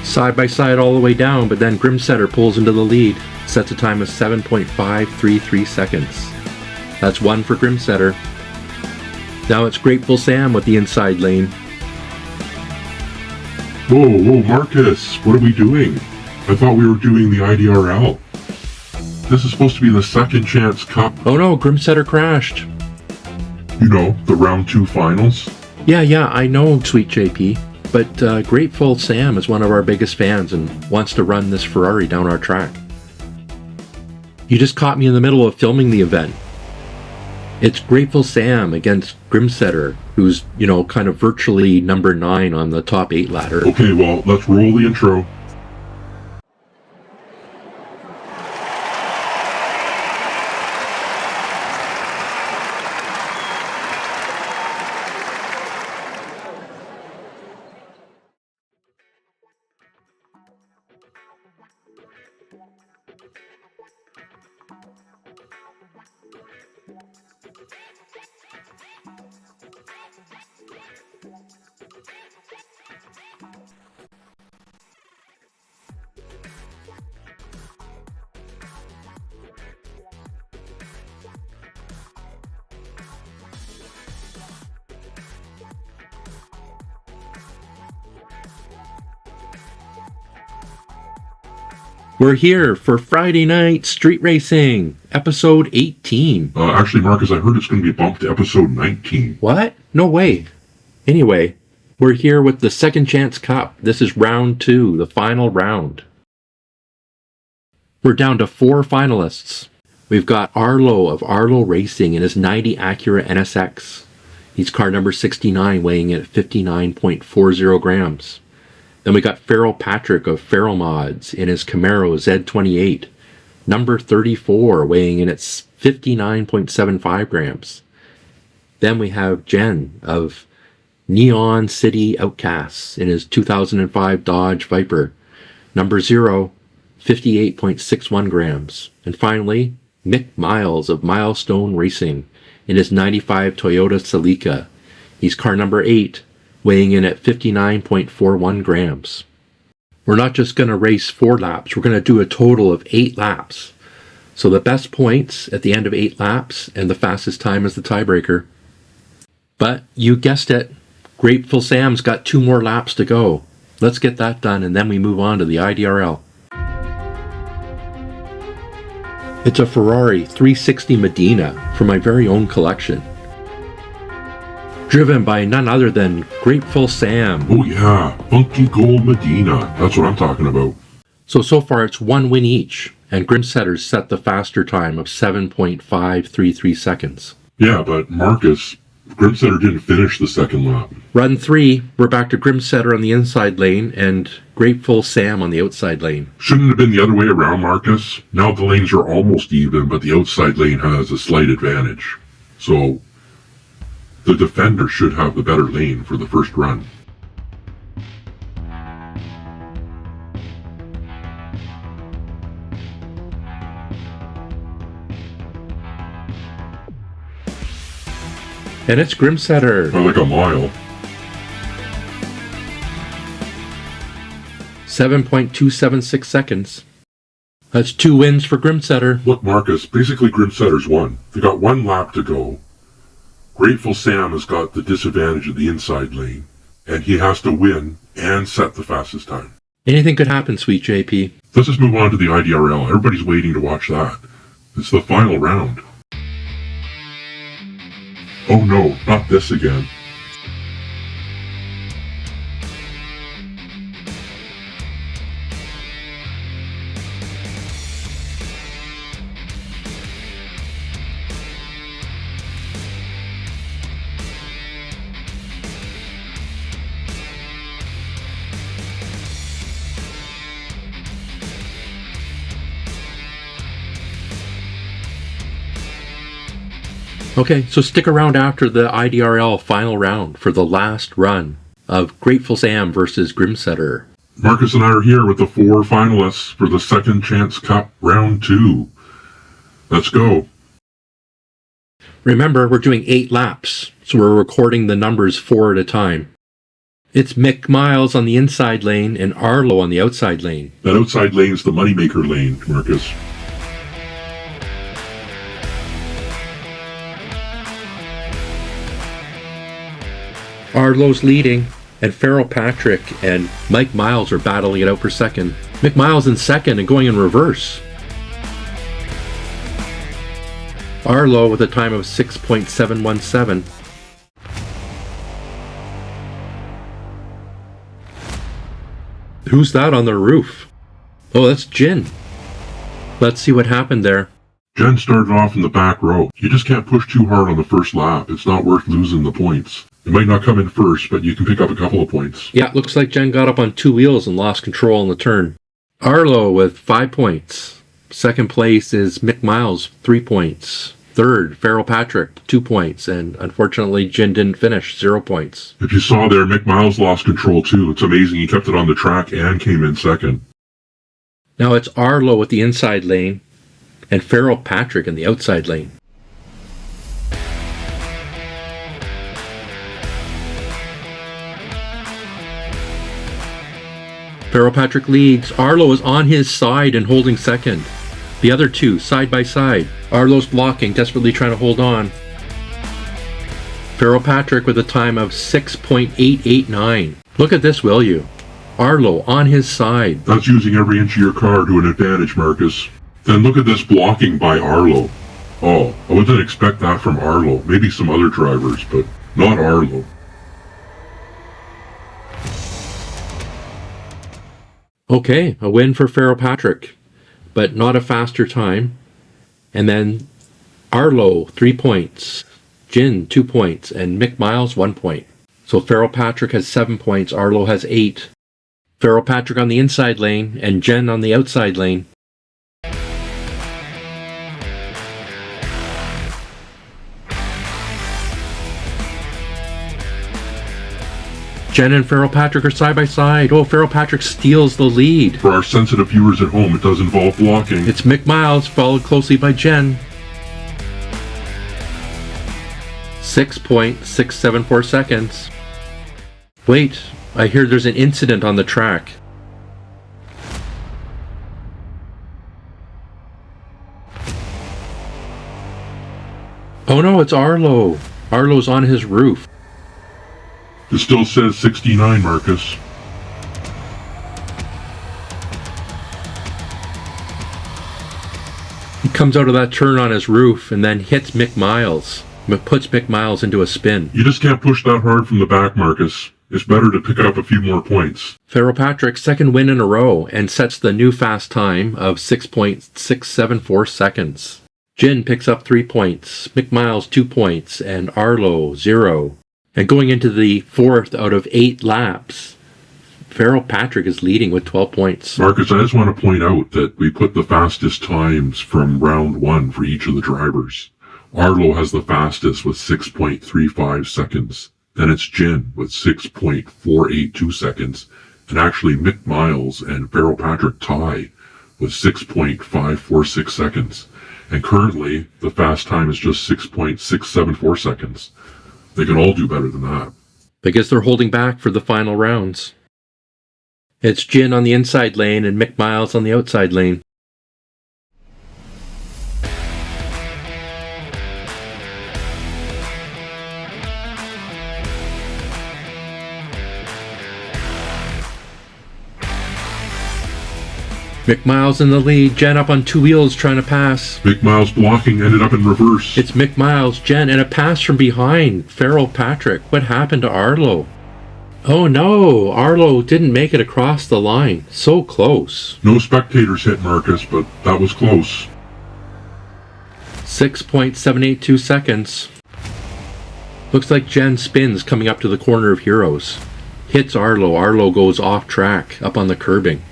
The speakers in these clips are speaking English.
Side by side all the way down, but then Grimsetter pulls into the lead, sets a time of 7.533 seconds. That's one for Grimsetter. Now it's Grateful Sam with the inside lane. Whoa, Marcus, what are we doing? I thought we were doing the IDRL. This is supposed to be the Second Chance Cup. Oh no, Grimsetter crashed. You know, the round 2 finals? Yeah, I know, Sweet JP. But Grateful Sam is one of our biggest fans and wants to run this Ferrari down our track. You just caught me in the middle of filming the event. It's Grateful Sam against Grimsetter, who's, kind of virtually number 9 on the top 8 ladder. Okay, well, let's roll the intro. We're here for Friday Night Street Racing, episode 18. Actually, Marcus, I heard it's going to be bumped to episode 19. What? No way. Anyway, we're here with the Second Chance Cup. This is round 2, the final round. We're down to 4 finalists. We've got Arlo of Arlo Racing in his 90 Acura NSX. He's car number 69, weighing in at 59.40 grams. Then we got Feral Patrick of Feral Mods in his Camaro Z28, number 34, weighing in at 59.75 grams. Then we have Jyn of NeOnCity Outcasts in his 2005 Dodge Viper, number 0, 58.61 grams. And finally, Mick Miles of Milestone Racing in his 95 Toyota Celica. He's car number 8, weighing in at 59.41 grams. We're not just going to race 4 laps, we're going to do a total of 8 laps. So the best points at the end of 8 laps, and the fastest time is the tiebreaker. But you guessed it, Grateful Sam's got 2 more laps to go. Let's get that done and then we move on to the IDRL. It's a Ferrari 360 Modena from my very own collection. Driven by none other than Grateful Sam. Oh yeah, Funky Gold Modena. That's what I'm talking about. So far it's 1 win each, and Grimsetter's set the faster time of 7.533 seconds. Yeah, but Marcus, Grimsetter didn't finish the second lap. Run 3, we're back to Grimsetter on the inside lane and Grateful Sam on the outside lane. Shouldn't have been the other way around, Marcus. Now the lanes are almost even, but the outside lane has a slight advantage. So the defender should have the better lane for the first run. And it's Grimsetter. By like a mile. 7.276 seconds. That's 2 wins for Grimsetter. Look, Marcus, basically Grimsetter's won. They got 1 lap to go. Grateful Sam has got the disadvantage of the inside lane, and he has to win and set the fastest time. Anything could happen, Sweet JP. Let's just move on to the IDRL. Everybody's waiting to watch that. It's the final round. Oh no, not this again. Okay, so stick around after the IDRL final round for the last run of Grateful Sam versus Grimsetter. Marcus and I are here with the 4 finalists for the Second Chance Cup Round 2. Let's go. Remember, we're doing 8 laps, so we're recording the numbers 4 at a time. It's Mick Miles on the inside lane and Arlo on the outside lane. That outside lane's the moneymaker lane, Marcus. Arlo's leading, and Farrell Patrick and Mike Miles are battling it out for second. Mick Miles in second and going in reverse. Arlo with a time of 6.717. Who's that on the roof? Oh, that's Jyn. Let's see what happened there. Jyn started off in the back row. You just can't push too hard on the first lap. It's not worth losing the points. It might not come in first, but you can pick up a couple of points. Yeah, looks like Jyn got up on two wheels and lost control on the turn. Arlo with 5 points. Second place is Mick Miles, 3 points. Third, Farrell Patrick, 2 points. And unfortunately, Jyn didn't finish, 0 points. If you saw there, Mick Miles lost control too. It's amazing he kept it on the track and came in second. Now it's Arlo at the inside lane and Farrell Patrick in the outside lane. Farrell Patrick leads. Arlo is on his side and holding second. The other two, side by side. Arlo's blocking, desperately trying to hold on. Farrell Patrick with a time of 6.889. Look at this, will you? Arlo on his side. That's using every inch of your car to an advantage, Marcus. Then look at this blocking by Arlo. Oh, I wouldn't expect that from Arlo. Maybe some other drivers, but not Arlo. Okay, a win for Farrell Patrick, but not a faster time. And then Arlo, 3 points. Jyn, 2 points. And Mick Miles, 1 point. So Farrell Patrick has 7 points. Arlo has 8. Farrell Patrick on the inside lane and Jyn on the outside lane. Jyn and Farrell Patrick are side by side. Oh, Farrell Patrick steals the lead. For our sensitive viewers at home, it does involve blocking. It's Mick Miles, followed closely by Jyn. 6.674 seconds. Wait, I hear there's an incident on the track. Oh no, it's Arlo. Arlo's on his roof. It still says 69, Marcus. He comes out of that turn on his roof and then hits Mick Miles. But puts Mick Miles into a spin. You just can't push that hard from the back, Marcus. It's better to pick up a few more points. Farrell Patrick's second win in a row and sets the new fast time of 6.674 seconds. Jyn picks up 3 points, Mick Miles 2 points, and Arlo 0. And going into the 4th out of 8 laps, Farrell Patrick is leading with 12 points. Marcus, I just want to point out that we put the fastest times from round 1 for each of the drivers. Arlo has the fastest with 6.35 seconds. Then it's Jyn with 6.482 seconds. And actually Mick Miles and Farrell Patrick tie with 6.546 seconds. And currently the fast time is just 6.674 seconds. They can all do better than that. I guess they're holding back for the final rounds. It's Jyn on the inside lane and Mick Miles on the outside lane. Mick Miles in the lead, Jyn up on 2 wheels trying to pass. Mick Miles blocking, ended up in reverse. It's Mick Miles, Jyn, and a pass from behind. Farrell Patrick. What happened to Arlo? Oh no, Arlo didn't make it across the line. So close. No spectators hit Marcus, but that was close. 6.782 seconds. Looks like Jyn spins coming up to the corner of Heroes. Hits Arlo. Arlo goes off track, up on the curbing.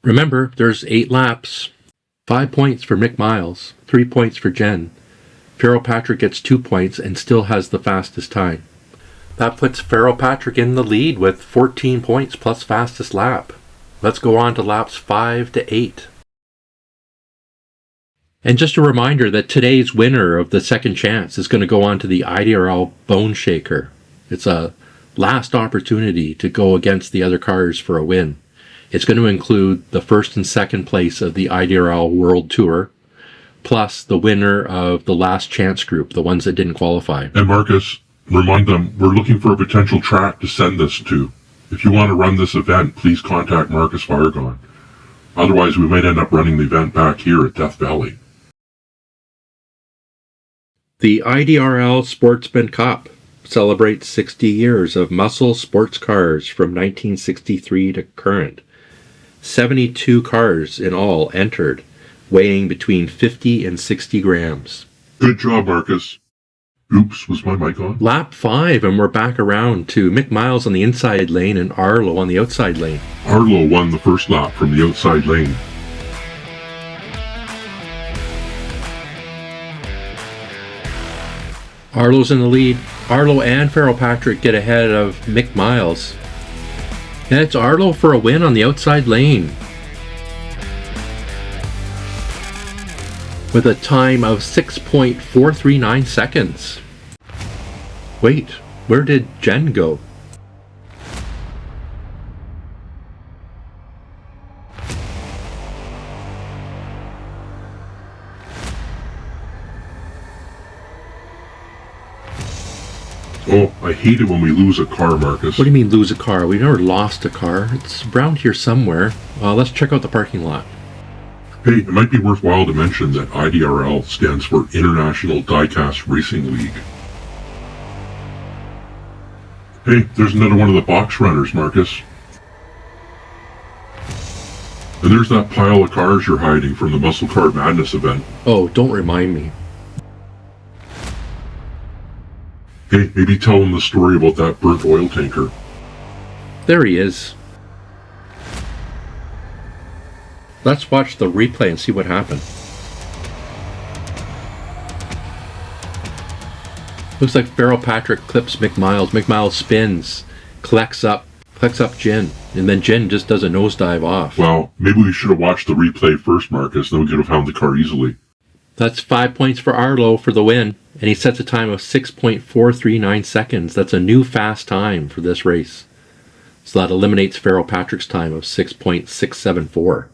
Remember, there's 8 laps. 5 points for Mick Miles, 3 points for Jyn. Farrell Patrick gets 2 points and still has the fastest time. That puts Farrell Patrick in the lead with 14 points plus fastest lap. Let's go on to laps 5 to 8. And just a reminder that today's winner of the second chance is going to go on to the IDRL Bone Shaker. It's a last opportunity to go against the other cars for a win. It's going to include the first and second place of the IDRL World Tour, plus the winner of the last chance group, the ones that didn't qualify. And Marcus, remind them, we're looking for a potential track to send this to. If you want to run this event, please contact Marcus Firegone. Otherwise, we might end up running the event back here at Death Valley. The IDRL Sportsman Cup celebrates 60 years of muscle sports cars from 1963 to current. 72 cars in all entered, weighing between 50 and 60 grams. Good job, Marcus. Oops, was my mic on? Lap 5, and we're back around to Mick Miles on the inside lane and Arlo on the outside lane. Arlo won the first lap from the outside lane. Arlo's in the lead. Arlo and Farrell Patrick get ahead of Mick Miles. And it's Arlo for a win on the outside lane, with a time of 6.439 seconds. Wait, where did Jyn go? Oh, I hate it when we lose a car, Marcus. What do you mean lose a car? We never lost a car. It's around here somewhere. Let's check out the parking lot. Hey, it might be worthwhile to mention that IDRL stands for International Diecast Racing League. Hey, there's another one of the box runners, Marcus. And there's that pile of cars you're hiding from the Muscle Car Madness event. Oh, don't remind me. Hey, maybe tell them the story about that burnt oil tanker. There he is. Let's watch the replay and see what happened. Looks like Farrell Patrick clips Mick Miles. Mick Miles spins, collects up Jyn, and then Jyn just does a nosedive off. Well, maybe we should have watched the replay first, Marcus, then we could have found the car easily. That's 5 points for Arlo for the win, and he sets a time of 6.439 seconds. That's a new fast time for this race. So that eliminates Farrell Patrick's time of 6.674.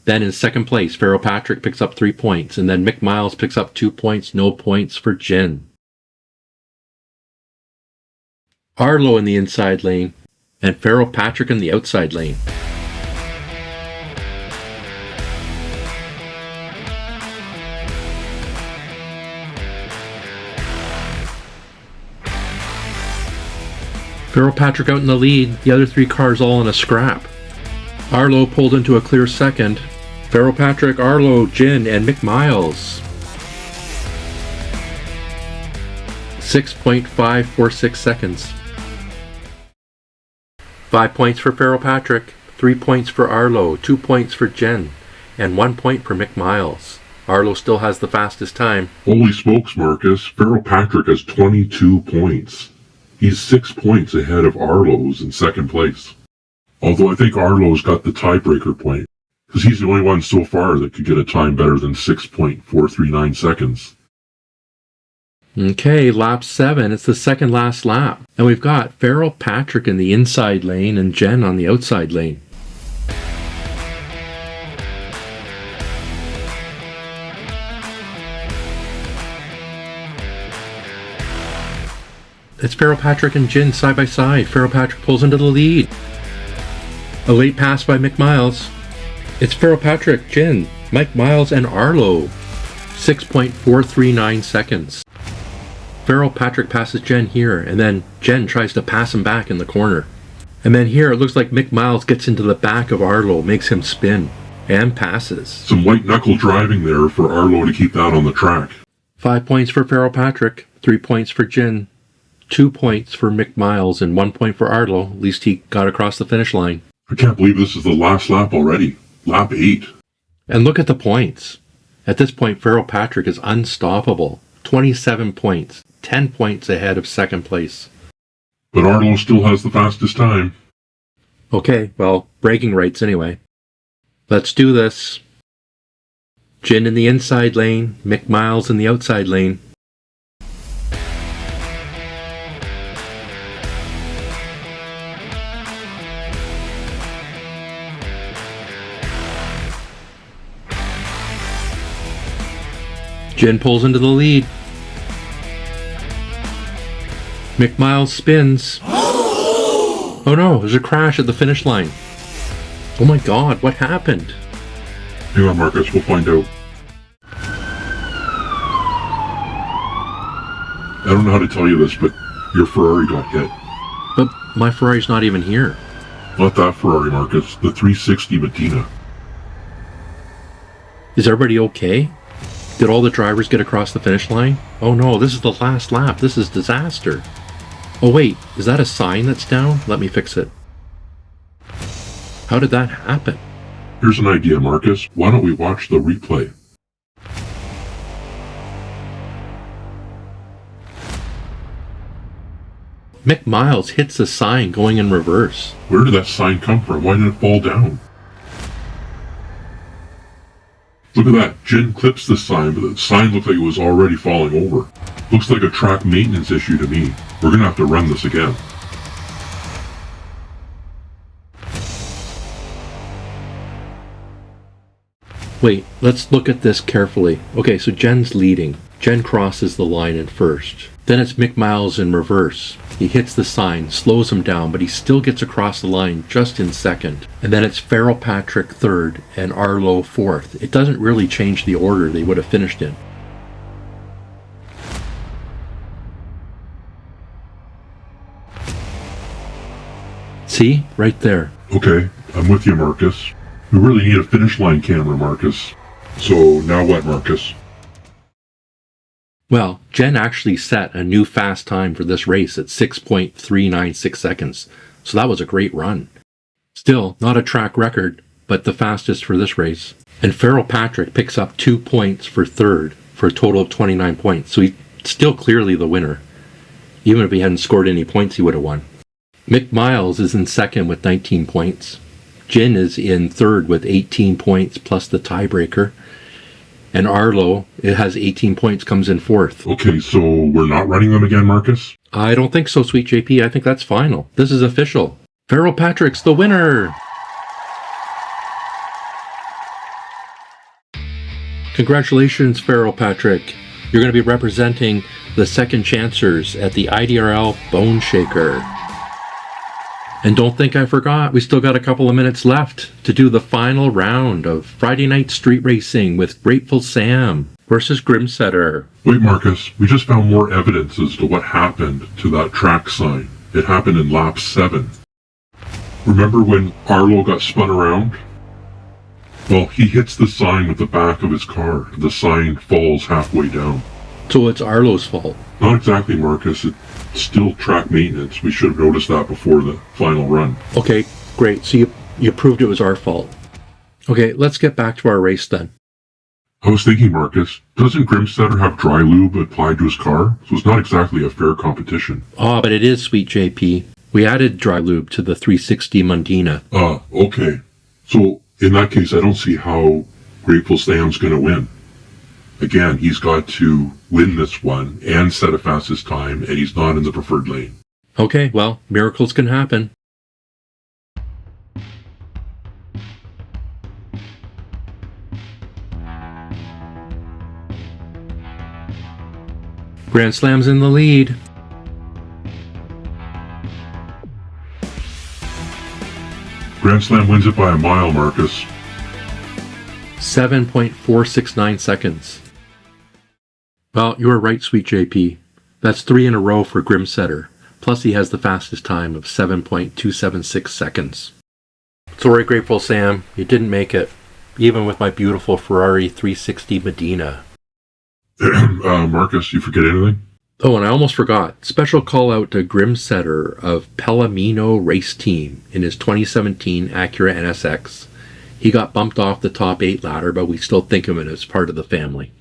Then in second place, Farrell Patrick picks up 3 points, and then Mick Miles picks up 2 points, no points for Jyn. Arlo in the inside lane, and Farrell Patrick in the outside lane. Farrell Patrick out in the lead, the other 3 cars all in a scrap. Arlo pulled into a clear second. Farrell Patrick, Arlo, Jyn, and Mick Miles. 6.546 seconds. 5 points for Farrell Patrick, 3 points for Arlo, 2 points for Jyn, and 1 point for Mick Miles. Arlo still has the fastest time. Holy smokes, Marcus. Farrell Patrick has 22 points. He's 6 points ahead of Arlo, who's in second place. Although I think Arlo's got the tiebreaker point, because he's the only one so far that could get a time better than 6.439 seconds. Okay, lap 7. It's the second last lap. And we've got Farrell Patrick in the inside lane and Jyn on the outside lane. It's Farrell Patrick and Jyn side by side. Farrell Patrick pulls into the lead. A late pass by Mick Miles. It's Farrell Patrick, Jyn, Mick Miles, and Arlo. 6.439 seconds. Farrell Patrick passes Jyn here, and then Jyn tries to pass him back in the corner. And then here it looks like Mick Miles gets into the back of Arlo, makes him spin, and passes. Some white knuckle driving there for Arlo to keep that on the track. 5 points for Farrell Patrick, 3 points for Jyn, 2 points for Mick Miles, and 1 point for Arlo. At least he got across the finish line. I can't believe this is the last lap already. Lap 8. And look at the points. At this point, Farrell Patrick is unstoppable. 27 points, 10 points ahead of second place. But Arlo still has the fastest time. Okay, well, bragging rights anyway. Let's do this. Jyn in the inside lane, Mick Miles in the outside lane. Jyn pulls into the lead. Mick Miles spins. Oh no, there's a crash at the finish line. Oh my god, what happened? Hang on, Marcus, we'll find out. I don't know how to tell you this, but your Ferrari got hit. But my Ferrari's not even here. Not that Ferrari, Marcus. The 360 Modena. Is everybody okay? Did all the drivers get across the finish line? Oh no, this is the last lap. This is disaster. Oh wait, is that a sign that's down? Let me fix it. How did that happen? Here's an idea, Marcus. Why don't we watch the replay? Mick Miles hits a sign going in reverse. Where did that sign come from? Why did it fall down? Look at that. Jyn clips the sign, but the sign looked like it was already falling over. Looks like a track maintenance issue to me. We're going to have to run this again. Wait, let's look at this carefully. Okay, so Jen's leading. Jyn crosses the line in first. Then it's Mick Miles in reverse. He hits the sign, slows him down, but he still gets across the line just in second. And then it's Farrell Patrick third and Arlo fourth. It doesn't really change the order they would have finished in. See? Right there. Okay, I'm with you, Marcus. We really need a finish line camera, Marcus. So, now what, Marcus? Well, Jyn actually set a new fast time for this race at 6.396 seconds, so that was a great run. Still, not a track record, but the fastest for this race. And Farrell Patrick picks up 2 points for third, for a total of 29 points, so he's still clearly the winner. Even if he hadn't scored any points, he would have won. Mick Miles is in second with 19 points. Jyn is in third with 18 points plus the tiebreaker. And Arlo, it has 18 points, comes in fourth. Okay, so we're not running them again, Marcus? I don't think so, Sweet JP. I think that's final. This is official. Farrell Patrick's the winner! Congratulations, Farrell Patrick. You're going to be representing the second chancers at the IDRL Bone Shaker. And don't think I forgot, we still got a couple of minutes left to do the final round of Friday Night Street Racing with Grateful Sam versus Grimsetter. Wait, Marcus, we just found more evidence as to what happened to that track sign. It happened in lap 7. Remember when Arlo got spun around? Well, he hits the sign with the back of his car. The sign falls halfway down. So it's Arlo's fault. Not exactly, Marcus. It's still track maintenance. We should have noticed that before the final run. Okay, great. So you proved it was our fault. Okay, let's get back to our race then. I was thinking, Marcus, doesn't Grimsetter have dry lube applied to his car? So it's not exactly a fair competition. Ah, but it is, Sweet JP. We added dry lube to the 360 Modena. Okay. So in that case, I don't see how Grateful Sam's going to win. Again, he's got to win this one and set a fastest time, and he's not in the preferred lane. Okay, well, miracles can happen. Grand Slam's in the lead. Grand Slam wins it by a mile, Marcus. 7.469 seconds. Well, you were right, Sweet JP. That's 3 in a row for Grimsetter. Plus he has the fastest time of 7.276 seconds. Sorry, Grateful Sam, you didn't make it. Even with my beautiful Ferrari 360 Modena. Marcus, you forget anything? Oh, and I almost forgot. Special call out to Grimsetter of Palomino Race Team in his 2017 Acura NSX. He got bumped off the top 8 ladder, but we still think of him as part of the family.